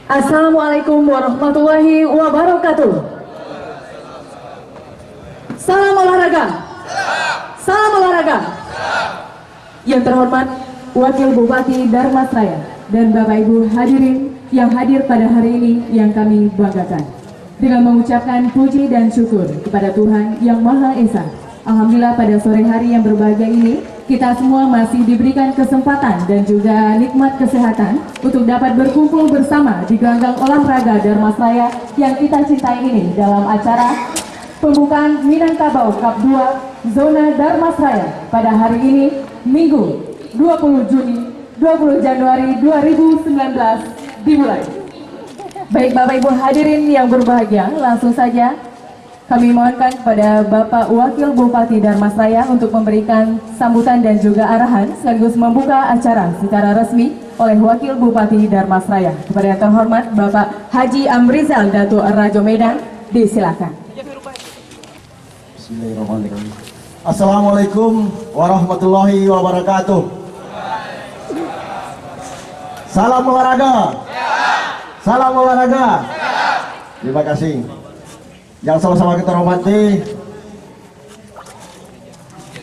Assalamualaikum warahmatullahi wabarakatuh. Salam olahraga. Salam olahraga. Yang terhormat Wakil Bupati Darmasraya dan Bapak Ibu hadirin yang hadir pada hari ini yang kami banggakan. Dengan mengucapkan puji dan syukur kepada Tuhan Yang Maha Esa. Alhamdulillah pada sore hari yang berbahagia ini kita semua masih diberikan kesempatan dan juga nikmat kesehatan untuk dapat berkumpul bersama di gelanggang olahraga Darmasraya yang kita cintai ini dalam acara pembukaan Minangkabau Cup 2 Zona Darmasraya pada hari ini Minggu 20 Januari 2019 dimulai. Baik Bapak Ibu hadirin yang berbahagia, langsung saja kami mohonkan kepada Bapak Wakil Bupati Darmasraya untuk memberikan sambutan dan juga arahan sekaligus membuka acara secara resmi oleh Wakil Bupati Darmasraya. Kepada yang terhormat Bapak Haji Amrizal Dato' Rajo Medan, disilakan. Bismillahirrahmanirrahim. Assalamualaikum warahmatullahi wabarakatuh. Salam olahraga. Salam olahraga. Terima kasih. Yang sama-sama kita hormati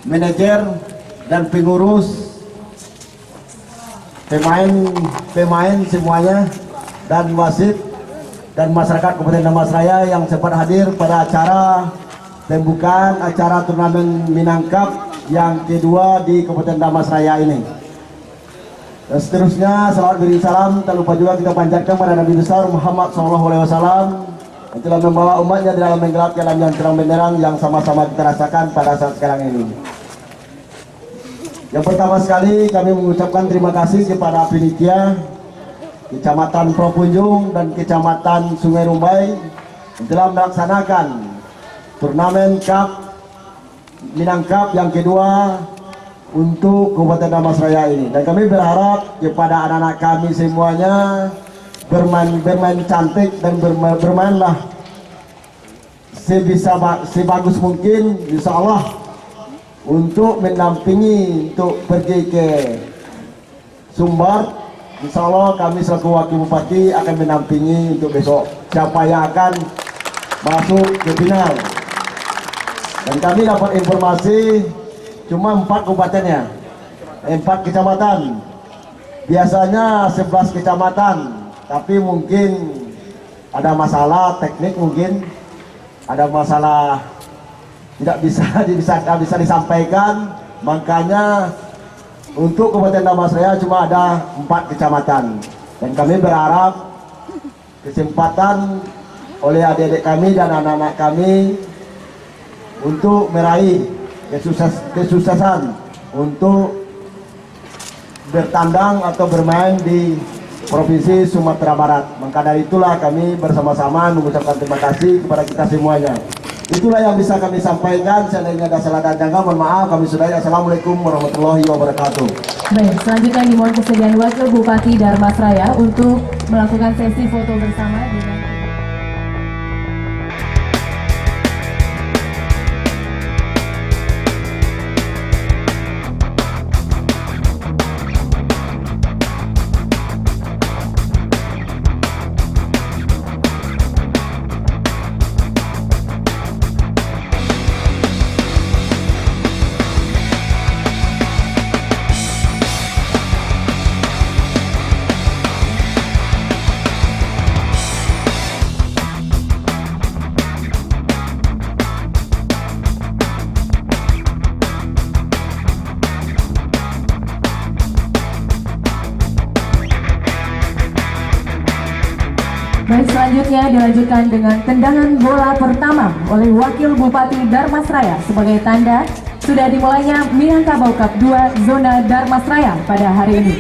manajer dan pengurus, pemain semuanya, dan wasit dan masyarakat Kabupaten Darmasraya yang sempat hadir pada acara pembukaan acara turnamen Minang Cup yang kedua di Kabupaten Darmasraya ini. Dan seterusnya salawat beri salam tak lupa juga kita panjatkan pada Nabi besar Muhammad SAW yang telah membawa umatnya di dalam menggelap jalan yang terang benderang yang sama-sama kita rasakan pada saat sekarang ini. Yang pertama sekali kami mengucapkan terima kasih kepada panitia Kecamatan Propunjung dan Kecamatan Sungai Rumbai yang telah melaksanakan turnamen Cup Minang Cup yang kedua untuk Kabupaten Darmasraya ini. Dan kami berharap kepada anak-anak kami semuanya bermain cantik dan bermainlah sebagus mungkin, insya Allah, untuk mendampingi untuk pergi ke Sumbar. Insya Allah kami selaku Wakil Bupati akan mendampingi untuk besok siapa yang akan masuk ke final. Dan kami dapat informasi cuma 4 kabupatennya, 4 kecamatan. Biasanya 11 kecamatan. Tapi mungkin ada masalah teknik, mungkin ada masalah tidak bisa disampaikan, makanya untuk Kabupaten Darmasraya cuma ada 4 kecamatan. Dan kami berharap kesempatan oleh adik-adik kami dan anak-anak kami untuk meraih kesuksesan untuk bertandang atau bermain di Provinsi Sumatera Barat. Maka dari itulah kami bersama-sama mengucapkan terima kasih kepada kita semuanya. Itulah yang bisa kami sampaikan. Seandainya ada salah dan jangka, mohon maaf. Kami sudahi. Assalamualaikum warahmatullahi wabarakatuh. Baik, selanjutnya dimohon kesediaan Wakil Bupati Darmasraya untuk melakukan sesi foto bersama dengan Baik, selanjutnya dilanjutkan dengan tendangan bola pertama oleh Wakil Bupati Darmasraya sebagai tanda sudah dimulainya Minangkabau Cup 2 Zona Darmasraya pada hari ini.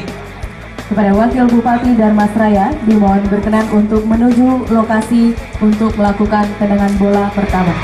Kepada Wakil Bupati Darmasraya dimohon berkenan untuk menuju lokasi untuk melakukan tendangan bola pertama.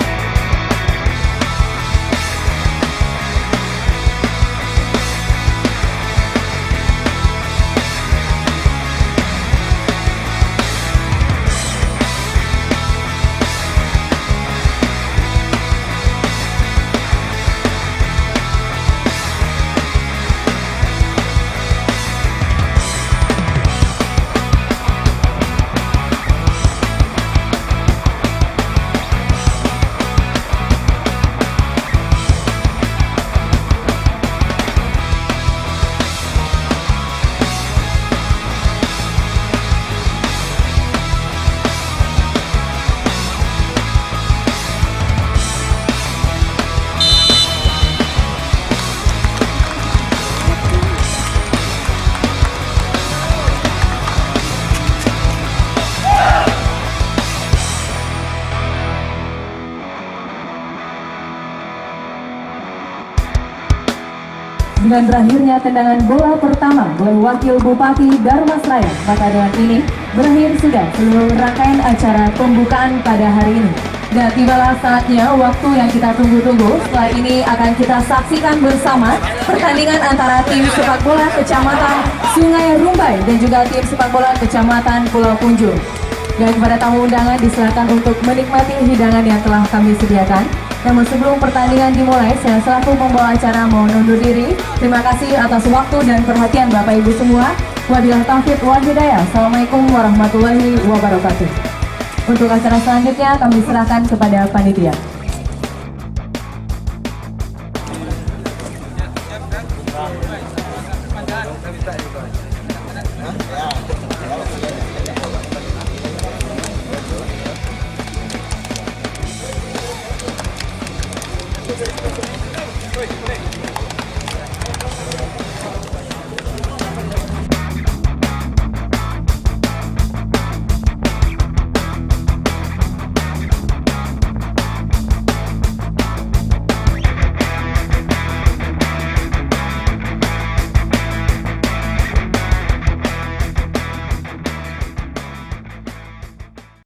dengan berakhirnya tendangan bola pertama oleh Wakil Bupati Darmasraya. Maka dengan ini berakhir sudah seluruh rangkaian acara pembukaan pada hari ini. Dan tibalah saatnya waktu yang kita tunggu-tunggu. Setelah ini akan kita saksikan bersama pertandingan antara tim sepak bola Kecamatan Sungai Rumbai dan juga tim sepak bola Kecamatan Pulau Punjur. Dan kepada tamu undangan disilakan untuk menikmati hidangan yang telah kami sediakan. Namun sebelum pertandingan dimulai, saya selaku pembawa acara mau undur diri. Terima kasih atas waktu dan perhatian Bapak Ibu semua. Wabillahi taufiq wal hidayah. Assalamualaikum warahmatullahi wabarakatuh. Untuk acara selanjutnya kami serahkan kepada panitia.